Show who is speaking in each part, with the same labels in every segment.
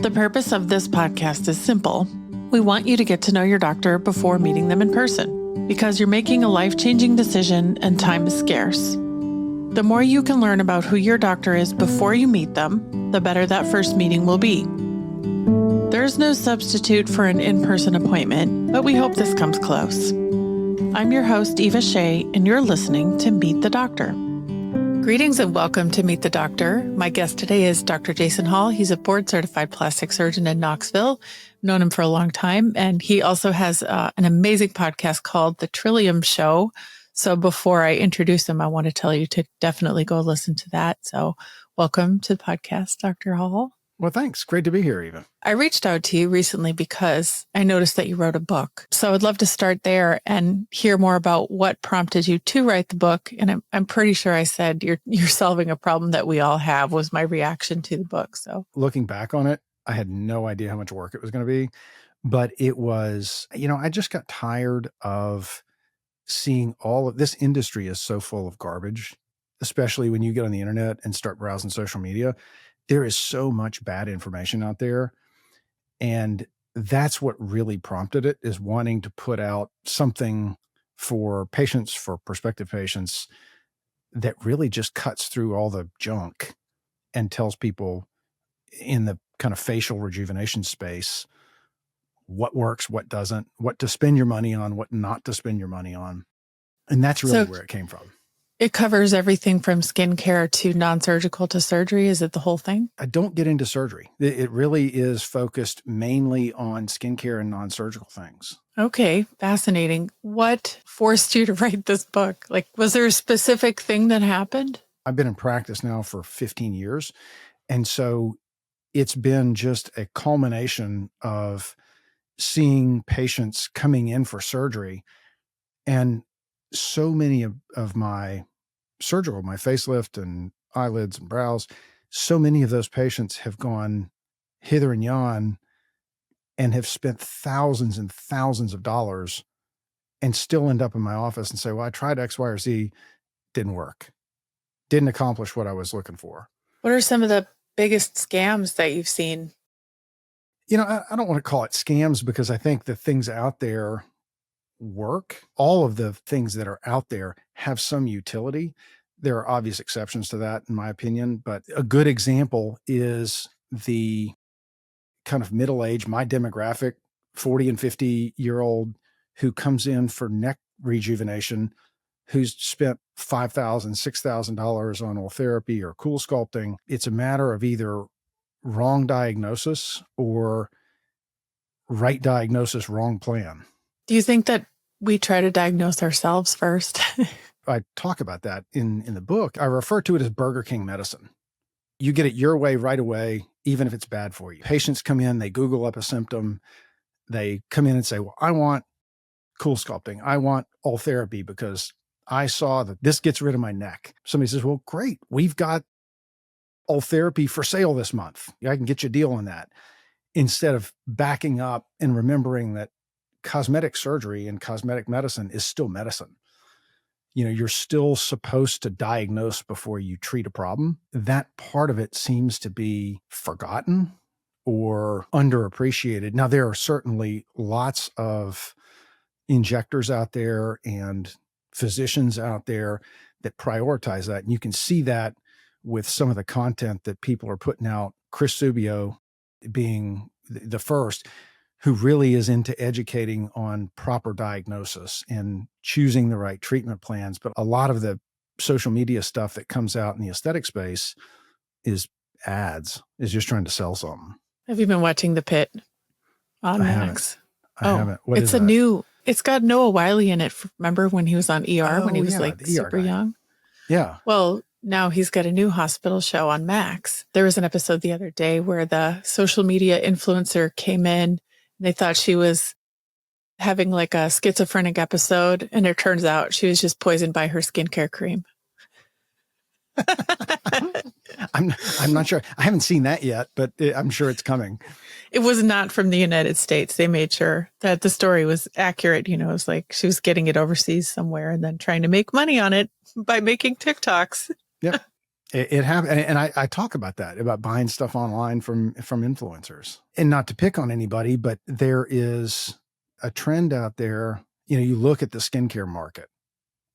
Speaker 1: The purpose of this podcast is simple. We want you to get to know your doctor before meeting them in person, because you're making a life-changing decision and time is scarce. The more you can learn about who your doctor is before you meet them, the better that first meeting will be. There's no substitute for an in-person appointment, but we hope this comes close. I'm your host, Eva Shea, and you're listening to Meet the Doctor. Greetings and welcome to Meet the Doctor. My guest today is Dr. Jason Hall. He's a board-certified plastic surgeon in Knoxville. Known him for a long time, and he also has an amazing podcast called The Trillium Show. So before I introduce him, I want to tell you to definitely go listen to that. So welcome to the podcast, Dr. Hall.
Speaker 2: Well, thanks. Great to be here, Eva.
Speaker 1: I reached out to you recently because I noticed that you wrote a book. So I'd love to start there and hear more about what prompted you to write the book. And I'm pretty sure I said you're solving a problem that we all have was my reaction to the book. So
Speaker 2: looking back on it, I had no idea how much work it was going to be, but it was, I just got tired of seeing all of this industry is so full of garbage, especially when you get on the internet and start browsing social media. There is so much bad information out there. And that's what really prompted it, is wanting to put out something for patients, for prospective patients, that really just cuts through all the junk and tells people in the kind of facial rejuvenation space what works, what doesn't, what to spend your money on, what not to spend your money on. And that's really where it came from.
Speaker 1: It covers everything from skincare to non-surgical to surgery. Is it the whole thing?
Speaker 2: I don't get into surgery. It really is focused mainly on skincare and non-surgical things.
Speaker 1: Okay, fascinating. What forced you to write this book? Like, was there a specific thing that happened?
Speaker 2: I've been in practice now for 15 years. And so it's been just a culmination of seeing patients coming in for surgery. And so many of my surgical, my facelift and eyelids and brows, so many of those patients have gone hither and yon and have spent thousands and thousands of dollars and still end up in my office and say, well, I tried X, Y, or Z, didn't work, didn't accomplish what I was looking for.
Speaker 1: What are some of the biggest scams that you've seen?
Speaker 2: I don't want to call it scams because I think the things out there work. All of the things that are out there have some utility. There are obvious exceptions to that, in my opinion, but a good example is the kind of middle-aged, my demographic, 40 and 50-year-old who comes in for neck rejuvenation, who's spent $5,000, $6,000 on oil therapy or cool sculpting. It's a matter of either wrong diagnosis or right diagnosis, wrong plan.
Speaker 1: Do you think that we try to diagnose ourselves first?
Speaker 2: I talk about that in the book. I refer to it as Burger King medicine. You get it your way right away, even if it's bad for you. Patients come in, they Google up a symptom. They come in and say, well, I want cool sculpting. I want oil therapy because I saw that this gets rid of my neck. Somebody says, well, great. We've got oil therapy for sale this month. I can get you a deal on that. Instead of backing up and remembering that cosmetic surgery and cosmetic medicine is still medicine. You're still supposed to diagnose before you treat a problem. That part of it seems to be forgotten or underappreciated. Now, there are certainly lots of injectors out there and physicians out there that prioritize that. And you can see that with some of the content that people are putting out. Chris Subio being the first, who really is into educating on proper diagnosis and choosing the right treatment plans. But a lot of the social media stuff that comes out in the aesthetic space is ads, is just trying to sell something.
Speaker 1: Have you been watching The Pit on Max?
Speaker 2: I haven't. What
Speaker 1: it's
Speaker 2: is that?
Speaker 1: It's got Noah Wiley in it. Remember when he was on ER when he was super young?
Speaker 2: Yeah.
Speaker 1: Well, now he's got a new hospital show on Max. There was an episode the other day where the social media influencer came in. They thought she was having like a schizophrenic episode, and it turns out she was just poisoned by her skincare cream.
Speaker 2: I'm not sure. I haven't seen that yet, but I'm sure it's coming.
Speaker 1: It was not from the United States. They made sure that the story was accurate. It was like she was getting it overseas somewhere and then trying to make money on it by making TikToks.
Speaker 2: Yep. It happened. And I talk about that, about buying stuff online from influencers. And not to pick on anybody, but there is a trend out there. You look at the skincare market,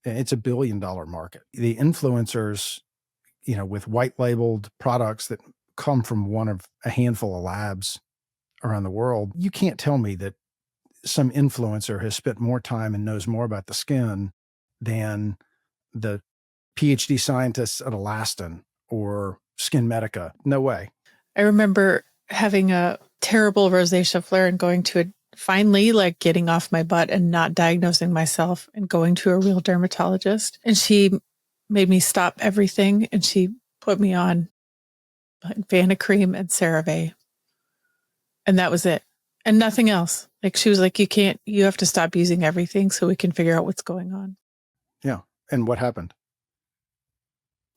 Speaker 2: and it's $1 billion market. The influencers, with white labeled products that come from one of a handful of labs around the world, you can't tell me that some influencer has spent more time and knows more about the skin than the PhD scientists at Alastin or Skin Medica. No way.
Speaker 1: I remember having a terrible rosacea flare and going to finally like getting off my butt and not diagnosing myself and going to a real dermatologist. And she made me stop everything. And she put me on Vanicream and CeraVe. And that was it. And nothing else. Like she was like, you have to stop using everything so we can figure out what's going on.
Speaker 2: Yeah. And what happened?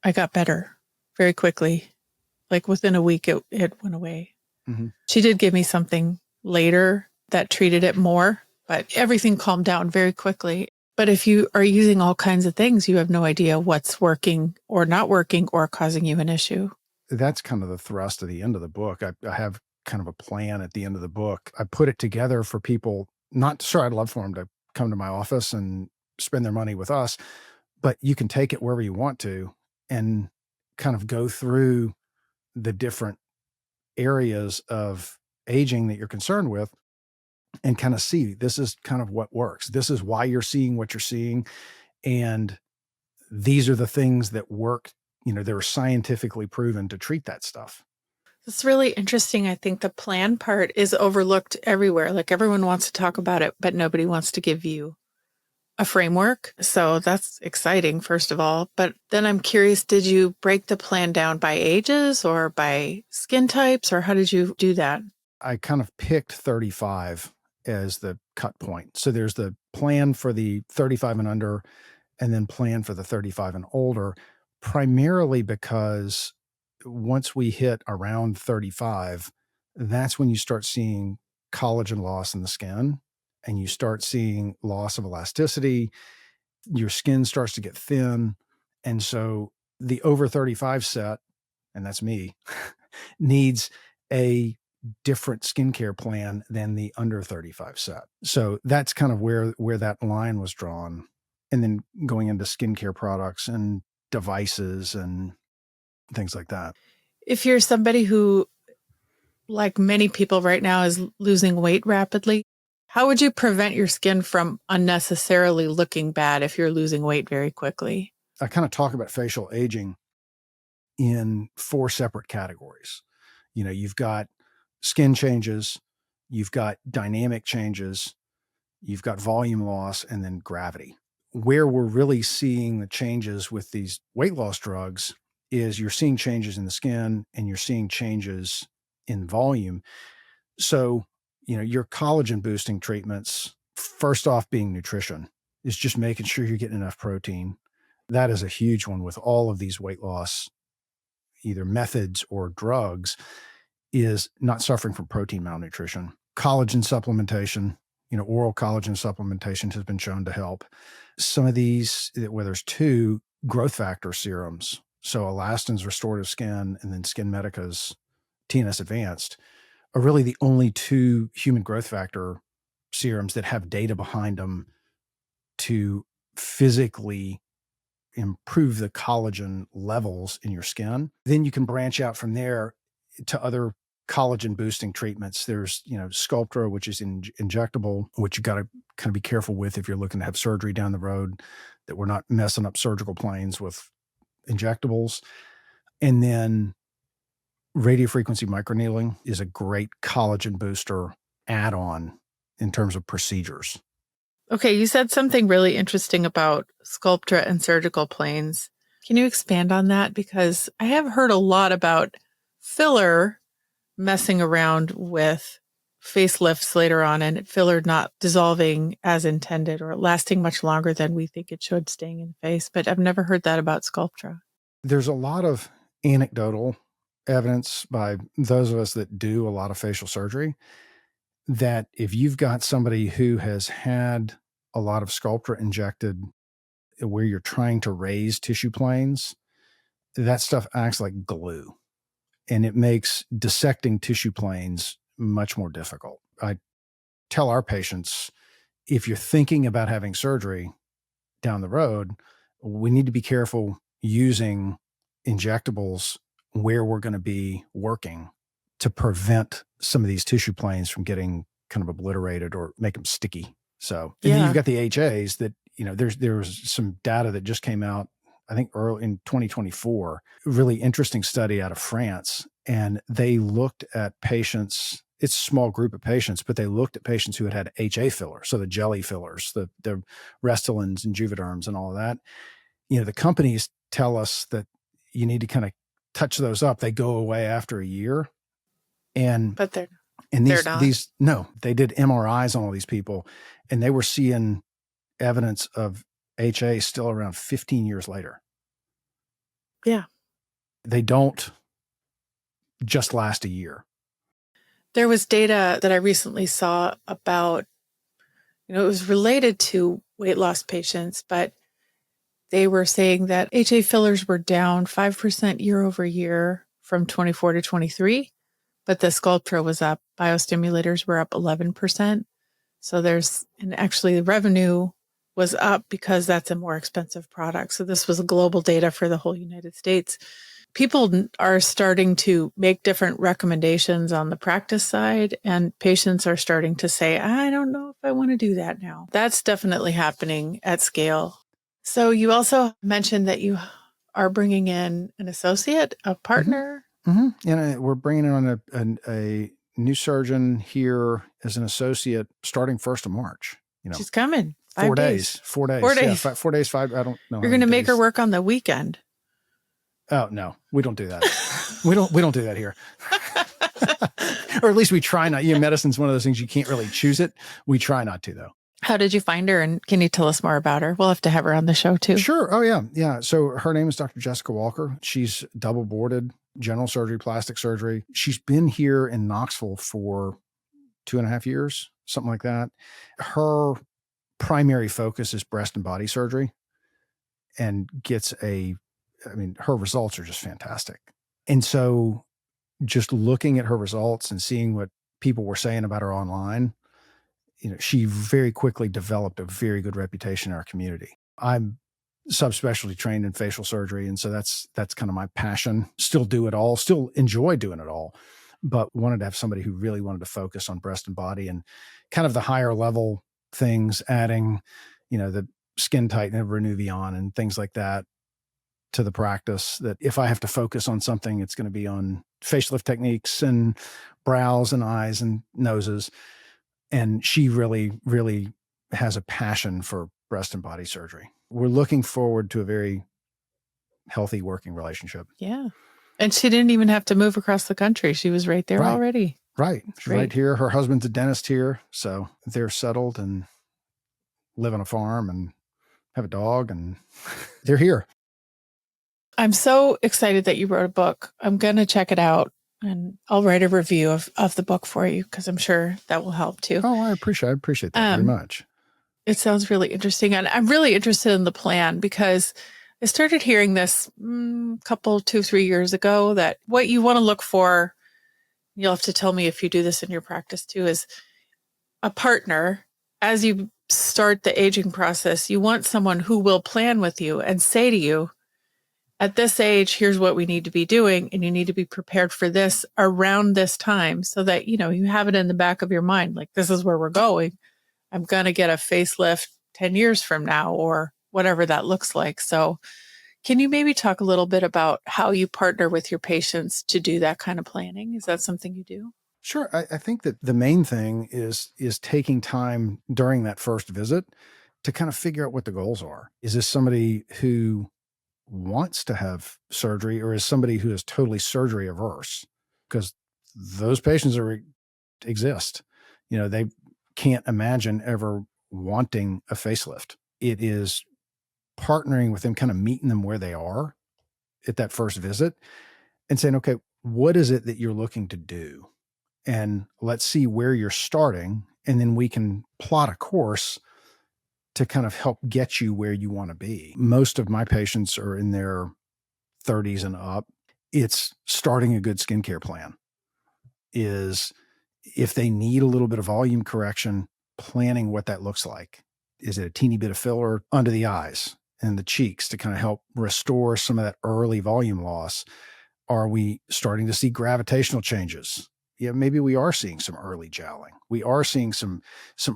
Speaker 1: I got better very quickly. Like within a week, it went away. Mm-hmm. She did give me something later that treated it more, but everything calmed down very quickly. But if you are using all kinds of things, you have no idea what's working or not working or causing you an issue.
Speaker 2: That's kind of the thrust of the end of the book. I have kind of a plan at the end of the book. I put it together for people, not sure I'd love for them to come to my office and spend their money with us, but you can take it wherever you want to and kind of go through the different areas of aging that you're concerned with and kind of see, this is kind of what works. This is why you're seeing what you're seeing. And these are the things that work. They're scientifically proven to treat that stuff.
Speaker 1: It's really interesting. I think the plan part is overlooked everywhere. Like everyone wants to talk about it, but nobody wants to give you a framework. So that's exciting, first of all. But then I'm curious, did you break the plan down by ages or by skin types, or how did you do that?
Speaker 2: I kind of picked 35 as the cut point. So there's the plan for the 35 and under, and then plan for the 35 and older, primarily because once we hit around 35, that's when you start seeing collagen loss in the skin and you start seeing loss of elasticity. Your skin starts to get thin. And so the over 35 set, and that's me, needs a different skincare plan than the under 35 set. So that's kind of where that line was drawn. And then going into skincare products and devices and things like that.
Speaker 1: If you're somebody who, like many people right now, is losing weight rapidly, how would you prevent your skin from unnecessarily looking bad if you're losing weight very quickly?
Speaker 2: I kind of talk about facial aging in 4 separate categories. You've got skin changes, you've got dynamic changes, you've got volume loss, and then gravity. Where we're really seeing the changes with these weight loss drugs is you're seeing changes in the skin and you're seeing changes in volume. So, your collagen boosting treatments, first off being nutrition, is just making sure you're getting enough protein. That is a huge one with all of these weight loss, either methods or drugs, is not suffering from protein malnutrition. Collagen supplementation, oral collagen supplementation has been shown to help. Some of these, where there's 2 growth factor serums, so Alastin's Restorative Skin and then Skin Medica's TNS Advanced, are really the only 2 human growth factor serums that have data behind them to physically improve the collagen levels in your skin. Then you can branch out from there to other collagen boosting treatments. There's, Sculptra, which is injectable, which you got to kind of be careful with if you're looking to have surgery down the road, that we're not messing up surgical planes with injectables. And then radiofrequency microneedling is a great collagen booster add-on in terms of procedures.
Speaker 1: Okay, you said something really interesting about Sculptra and surgical planes. Can you expand on that? Because I have heard a lot about filler messing around with facelifts later on and filler not dissolving as intended or lasting much longer than we think it should, staying in the face. But I've never heard that about Sculptra.
Speaker 2: There's a lot of anecdotal evidence by those of us that do a lot of facial surgery that if you've got somebody who has had a lot of Sculptra injected where you're trying to raise tissue planes that stuff acts like glue, and it makes dissecting tissue planes much more difficult. I tell our patients, if you're thinking about having surgery down the road, we need to be careful using injectables where we're going to be working to prevent some of these tissue planes from getting kind of obliterated or make them sticky. So, and then you've got the HAs that, there was some data that just came out, I think early in 2024, really interesting study out of France. And they looked at patients, it's a small group of patients, but they looked at patients who had HA fillers. So the jelly fillers, the Restylans and Juvederms and all of that. The companies tell us that you need to kind of touch those up. They go away after a year.
Speaker 1: But they're not.
Speaker 2: No, they did MRIs on all these people, and they were seeing evidence of HA still around 15 years later.
Speaker 1: Yeah.
Speaker 2: They don't just last a year.
Speaker 1: There was data that I recently saw about, it was related to weight loss patients, but they were saying that HA fillers were down 5% year over year from 24 to 23, but the Sculptra was up. Biostimulators were up 11%. So and actually the revenue was up because that's a more expensive product. So this was global data for the whole United States. People are starting to make different recommendations on the practice side, and patients are starting to say, I don't know if I want to do that now. That's definitely happening at scale. So you also mentioned that you are bringing in an associate, a partner.
Speaker 2: Mm-hmm. And we're bringing on a new surgeon here as an associate starting 1st of March.
Speaker 1: She's coming.
Speaker 2: 4 days. 4 days.
Speaker 1: 4 days.
Speaker 2: Yeah, 4 days, 5. I don't know.
Speaker 1: You're going to make her work on the weekend.
Speaker 2: Oh, no, we don't do that. we don't do that here. Or at least we try not. Medicine's one of those things you can't really choose it. We try not to, though.
Speaker 1: How did you find her? And can you tell us more about her? We'll have to have her on the show too.
Speaker 2: Sure. Oh, yeah. Yeah. So her name is Dr. Jessica Walker. She's double boarded, general surgery, plastic surgery. She's been here in Knoxville for 2.5 years, something like that. Her primary focus is breast and body surgery, and her results are just fantastic. And so just looking at her results and seeing what people were saying about her online, she very quickly developed a very good reputation in our community. I'm subspecialty trained in facial surgery, and so that's kind of my passion. Still do it all, still enjoy doing it all, but wanted to have somebody who really wanted to focus on breast and body and kind of the higher level things, adding, the skin tighten, Renuvion and things like that to the practice, that if I have to focus on something, it's going to be on facelift techniques and brows and eyes and noses. And she really, really has a passion for breast and body surgery. We're looking forward to a very healthy working relationship.
Speaker 1: Yeah. And she didn't even have to move across the country. She was right there already.
Speaker 2: Right. She's right here. Her husband's a dentist here. So they're settled and live on a farm and have a dog, and they're here.
Speaker 1: I'm so excited that you wrote a book. I'm going to check it out, and I'll write a review of the book for you, because I'm sure that will help too.
Speaker 2: Oh, I appreciate that very much.
Speaker 1: It sounds really interesting. And I'm really interested in the plan, because I started hearing this 2-3 years ago, that what you want to look for, you'll have to tell me if you do this in your practice too, is a partner. As you start the aging process, you want someone who will plan with you and say to you, at this age, here's what we need to be doing, and you need to be prepared for this around this time, so that, you have it in the back of your mind, like, this is where we're going. I'm going to get a facelift 10 years from now, or whatever that looks like. So can you maybe talk a little bit about how you partner with your patients to do that kind of planning? Is that something you do?
Speaker 2: Sure. I think that the main thing is taking time during that first visit to kind of figure out what the goals are. Is this somebody who wants to have surgery, or is somebody who is totally surgery averse? Because those patients exist. They can't imagine ever wanting a facelift. It is partnering with them, kind of meeting them where they are at that first visit and saying, okay, what is it that you're looking to do? And let's see where you're starting. And then we can plot a course to kind of help get you where you want to be. Most of my patients are in their 30s and up, it's starting a good skincare plan. Is if they need a little bit of volume correction, planning what that looks like. Is it a teeny bit of filler under the eyes and the cheeks to kind of help restore some of that early volume loss? Are we starting to see gravitational changes? Yeah, maybe we are seeing some early jowling. We are seeing some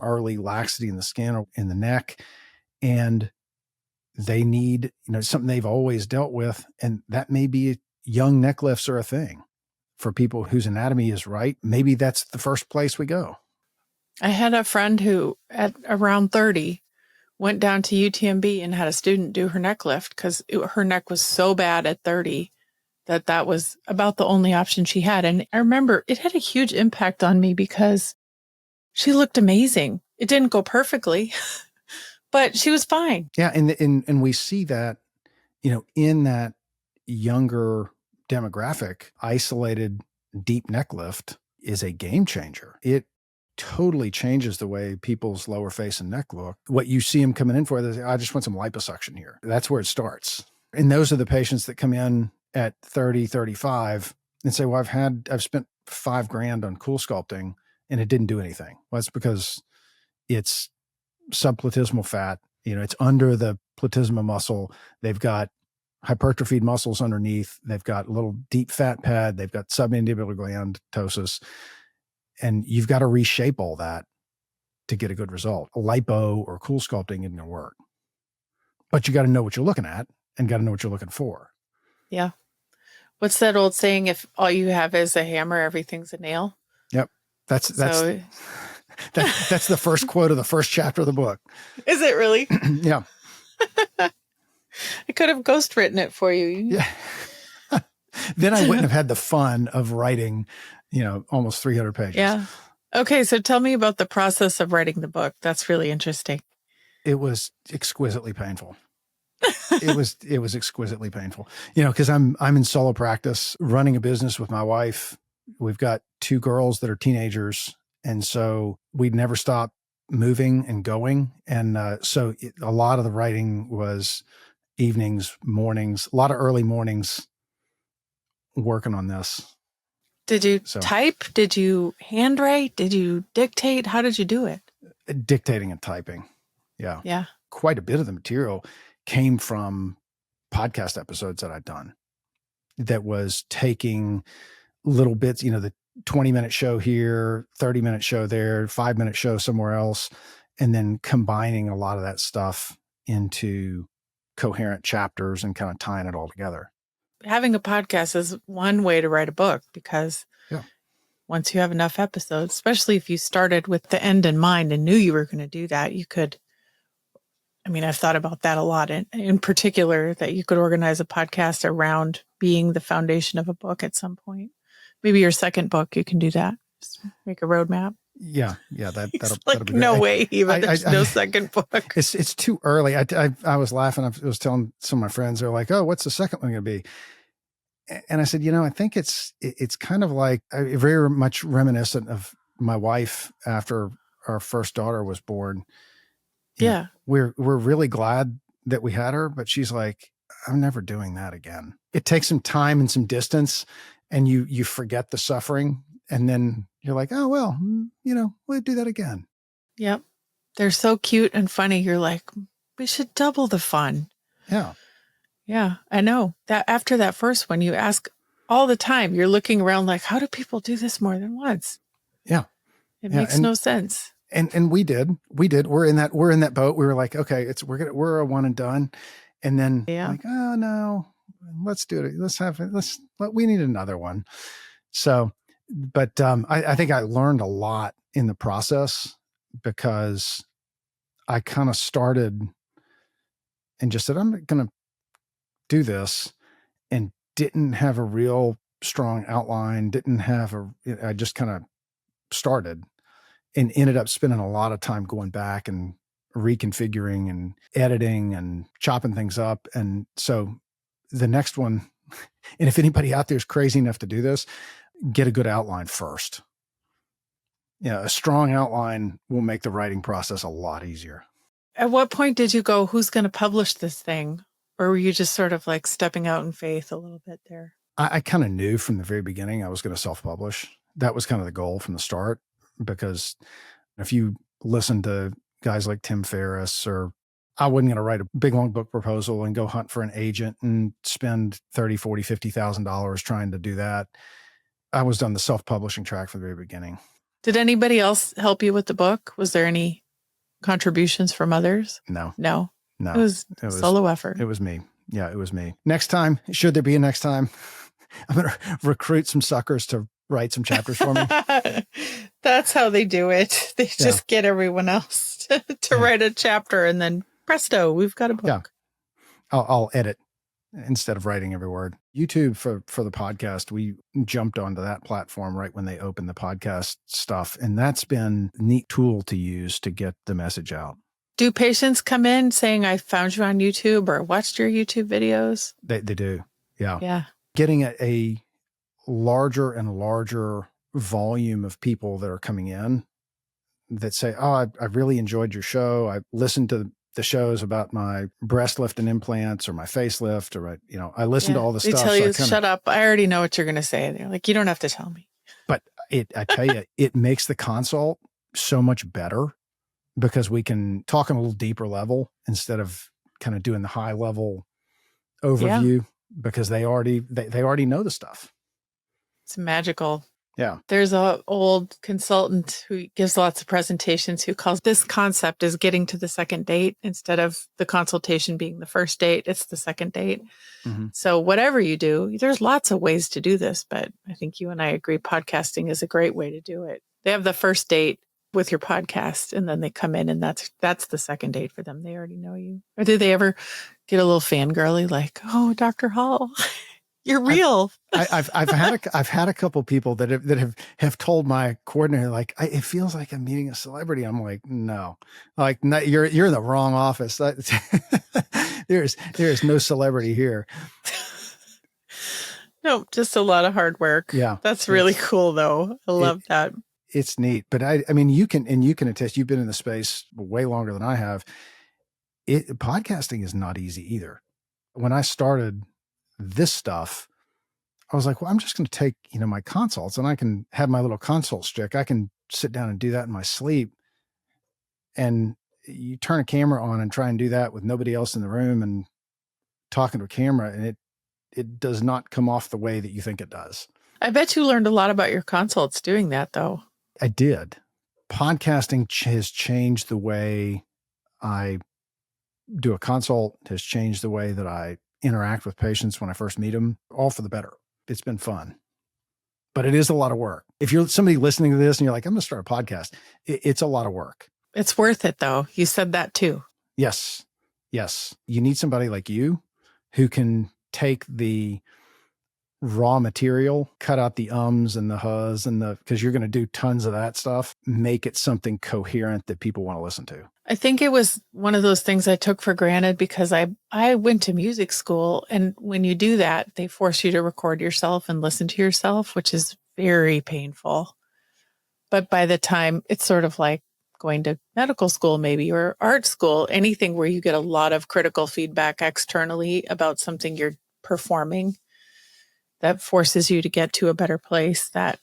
Speaker 2: early laxity in the skin or in the neck, and they need, something they've always dealt with, and that may be young neck lifts are a thing for people whose anatomy is right. Maybe that's the first place we go.
Speaker 1: I had a friend who at around 30 went down to UTMB and had a student do her neck lift because her neck was so bad at 30 that was about the only option she had. And I remember it had a huge impact on me because she looked amazing. It didn't go perfectly, but she was fine.
Speaker 2: Yeah. And we see that, in that younger demographic, isolated deep neck lift is a game changer. It totally changes the way people's lower face and neck look. What you see them coming in for, they say, I just want some liposuction here. That's where it starts. And those are the patients that come in at 30, 35 and say, well, I've spent $5,000 on cool sculpting and it didn't do anything. Well, that's because it's subplatysmal fat. It's under the platysma muscle. They've got hypertrophied muscles underneath. They've got a little deep fat pad. They've got submandibular gland ptosis. And you've got to reshape all that to get a good result. Lipo or cool sculpting isn't going to work. But you got to know what you're looking at and got to know what you're looking for.
Speaker 1: Yeah. What's that old saying? If all you have is a hammer, everything's a nail.
Speaker 2: Yep. That's the first quote of the first chapter of the book.
Speaker 1: Is it really?
Speaker 2: Yeah.
Speaker 1: I could have ghost written it for you.
Speaker 2: Yeah. Then I wouldn't have had the fun of writing, almost 300 pages.
Speaker 1: Yeah. Okay. So tell me about the process of writing the book. That's really interesting.
Speaker 2: It was exquisitely painful. It was exquisitely painful, because I'm in solo practice running a business with my wife. We've got 2 girls that are teenagers. And so we'd never stop moving and going. And so a lot of the writing was evenings, mornings, a lot of early mornings working on this.
Speaker 1: Did you type? Did you handwrite? Did you dictate? How did you do it?
Speaker 2: Dictating and typing. Yeah.
Speaker 1: Yeah.
Speaker 2: Quite a bit of the material came from podcast episodes that I'd done that was taking little bits, the 20-minute show here, 30-minute show there, 5-minute show somewhere else, and then combining a lot of that stuff into coherent chapters and kind of tying it all together.
Speaker 1: Having a podcast is one way to write a book because once you have enough episodes, especially if you started with the end in mind and knew you were going to do that, you could, I've thought about that a lot, in particular, that you could organize a podcast around being the foundation of a book at some point. Maybe your second book, you can do that. Just make a roadmap.
Speaker 2: Yeah. That'll be
Speaker 1: no
Speaker 2: great.
Speaker 1: way, even there's no second book.
Speaker 2: It's too early. I was laughing. I was telling some of my friends, they're like, oh, what's the second one going to be? And I said, I think it's kind of like very much reminiscent of my wife after our first daughter was born.
Speaker 1: Yeah.
Speaker 2: We're really glad that we had her, but she's like, I'm never doing that again. It takes some time and some distance and you forget the suffering. And then you're like, oh, well, we'll do that again.
Speaker 1: Yep. They're so cute and funny. You're like, we should double the fun.
Speaker 2: Yeah.
Speaker 1: Yeah, I know that after that first one, you ask all the time, you're looking around like, how do people do this more than once?
Speaker 2: Yeah.
Speaker 1: It makes no sense.
Speaker 2: And we did. We're in that boat. We were like, okay, we're a one and done. And then like, oh no, let's do it. We need another one. So, but I think I learned a lot in the process because I kind of started and just said, I'm going to do this, and didn't have a real strong outline, I just kind of started and ended up spending a lot of time going back and reconfiguring and editing and chopping things up. And so the next one, and if anybody out there is crazy enough to do this, get a good outline first. A strong outline will make the writing process a lot easier.
Speaker 1: At what point did you go, who's going to publish this thing? Or were you just sort of like stepping out in faith a little bit there?
Speaker 2: I kind of knew from the very beginning I was going to self-publish. That was kind of the goal from the start, because if you listen to guys like Tim Ferriss, or I wasn't going to write a big, long book proposal and go hunt for an agent and spend $30,000, $40,000, $50,000 trying to do that. I was on the self-publishing track from the very beginning.
Speaker 1: Did anybody else help you with the book? Was there any contributions from others?
Speaker 2: No.
Speaker 1: It was solo effort.
Speaker 2: It was me. Yeah, it was me. Next time, should there be a next time, I'm going to recruit some suckers to write some chapters for me.
Speaker 1: That's how they do it. They just get everyone else to write a chapter, and then presto, we've got a book.
Speaker 2: Yeah. I'll edit instead of writing every word. YouTube for the podcast, we jumped onto that platform right when they opened the podcast stuff. And that's been a neat tool to use to get the message out.
Speaker 1: Do patients come in saying, I found you on YouTube or watched your YouTube videos?
Speaker 2: They do. Yeah.
Speaker 1: Yeah.
Speaker 2: Getting a larger and larger volume of people that are coming in that say, oh, I really enjoyed your show. I listened to the shows about my breast lift and implants or my facelift, or, I listened to all the stuff.
Speaker 1: They tell you, shut up. I already know what you're going to say. They're like, you don't have to tell me.
Speaker 2: But I tell you, it makes the consult so much better, because we can talk on a little deeper level instead of kind of doing the high level overview, because they already know the stuff.
Speaker 1: It's magical.
Speaker 2: Yeah.
Speaker 1: There's an old consultant who gives lots of presentations who calls this concept is getting to the second date instead of the consultation being the first date. It's the second date. Mm-hmm. So whatever you do, there's lots of ways to do this, but I think you and I agree podcasting is a great way to do it. They have the first date with your podcast, and then they come in, and that's the second date for them. They already know you. Or do they ever get a little fangirly like, oh, Dr. Hall, you're real?
Speaker 2: I've had a couple people that have told my coordinator, like, it feels like I'm meeting a celebrity. I'm like, no, you're in the wrong office. There is no celebrity here.
Speaker 1: No, just a lot of hard work.
Speaker 2: Yeah.
Speaker 1: That's really cool though. I love that.
Speaker 2: It's neat, but I mean, you can attest, you've been in the space way longer than I have. Podcasting is not easy either. When I started this stuff, I was like, well, I'm just going to take, my consults, and I can have my little consult stick. I can sit down and do that in my sleep. And you turn a camera on and try and do that with nobody else in the room and talking to a camera, and it does not come off the way that you think it does.
Speaker 1: I bet you learned a lot about your consults doing that though.
Speaker 2: I did. Podcasting has changed the way I do a consult, has changed the way that I interact with patients when I first meet them, all for the better. It's been fun, but it is a lot of work. If you're somebody listening to this and you're like, I'm going to start a podcast, it's a lot of work.
Speaker 1: It's worth it though. You said that too.
Speaker 2: Yes. You need somebody like you who can take the raw material, cut out the ums and the hus and because you're going to do tons of that stuff, make it something coherent that people want to listen to.
Speaker 1: I think it was one of those things I took for granted because I went to music school, and when you do that, they force you to record yourself and listen to yourself, which is very painful. But by the time it's sort of like going to medical school maybe, or art school, anything where you get a lot of critical feedback externally about something you're performing, that forces you to get to a better place. That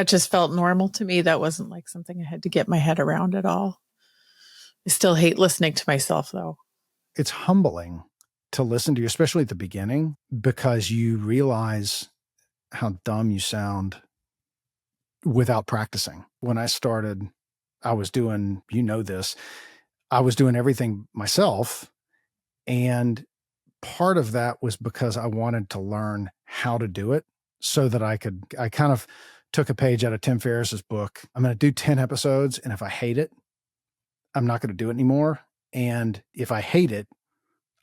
Speaker 1: just felt normal to me. That wasn't like something I had to get my head around at all. I still hate listening to myself though.
Speaker 2: It's humbling to listen to you, especially at the beginning, because you realize how dumb you sound without practicing. When I started, I was doing, I was doing everything myself. And part of that was because I wanted to learn how to do it so that I kind of took a page out of Tim Ferriss's book. I'm going to do 10 episodes. And if I hate it, I'm not going to do it anymore. And if I hate it,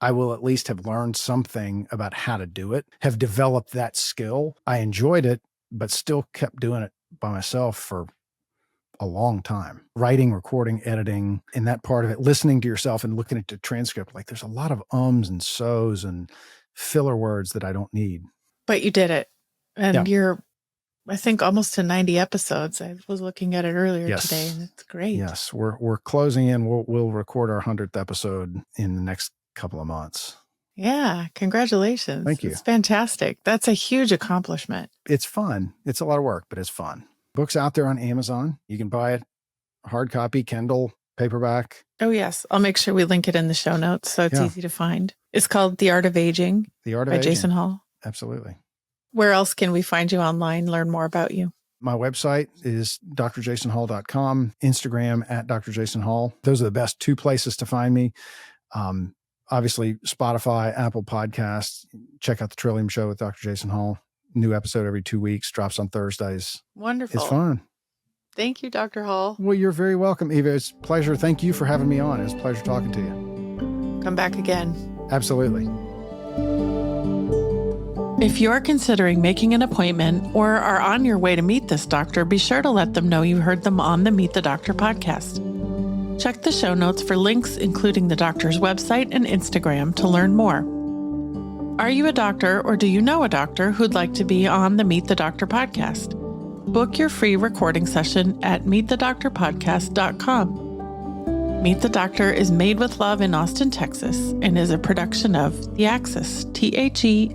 Speaker 2: I will at least have learned something about how to do it, have developed that skill. I enjoyed it, but still kept doing it by myself for a long time. Writing, recording, editing, and that part of it, listening to yourself and looking at the transcript, like there's a lot of ums and so's and filler words that I don't need.
Speaker 1: But you did it. And you're, I think, almost to 90 episodes. I was looking at it earlier today, and it's great.
Speaker 2: Yes, we're closing in. We'll record our 100th episode in the next couple of months.
Speaker 1: Yeah, congratulations.
Speaker 2: Thank you.
Speaker 1: It's fantastic. That's a huge accomplishment.
Speaker 2: It's fun. It's a lot of work, but it's fun. Book's out there on Amazon. You can buy it hard copy, Kindle, paperback.
Speaker 1: Oh, yes. I'll make sure we link it in the show notes so it's easy to find. It's called The Art of Aging by Jason Hall.
Speaker 2: Absolutely.
Speaker 1: Where else can we find you online, learn more about you?
Speaker 2: My website is drjasonhall.com, Instagram at drjasonhall. Those are the best two places to find me. Obviously, Spotify, Apple Podcasts. Check out the Trillium Show with Dr. Jason Hall. New episode every 2 weeks, drops on Thursdays.
Speaker 1: Wonderful.
Speaker 2: It's fun.
Speaker 1: Thank you, Dr. Hall.
Speaker 2: Well, you're very welcome, Eva. It's a pleasure. Thank you for having me on. It's a pleasure talking to you.
Speaker 1: Come back again.
Speaker 2: Absolutely.
Speaker 1: If you're considering making an appointment or are on your way to meet this doctor, be sure to let them know you heard them on the Meet the Doctor podcast. Check the show notes for links, including the doctor's website and Instagram, to learn more. Are you a doctor or do you know a doctor who'd like to be on the Meet the Doctor podcast? Book your free recording session at meetthedoctorpodcast.com. Meet the Doctor is made with love in Austin, Texas, and is a production of The Axis, TheAxis.io.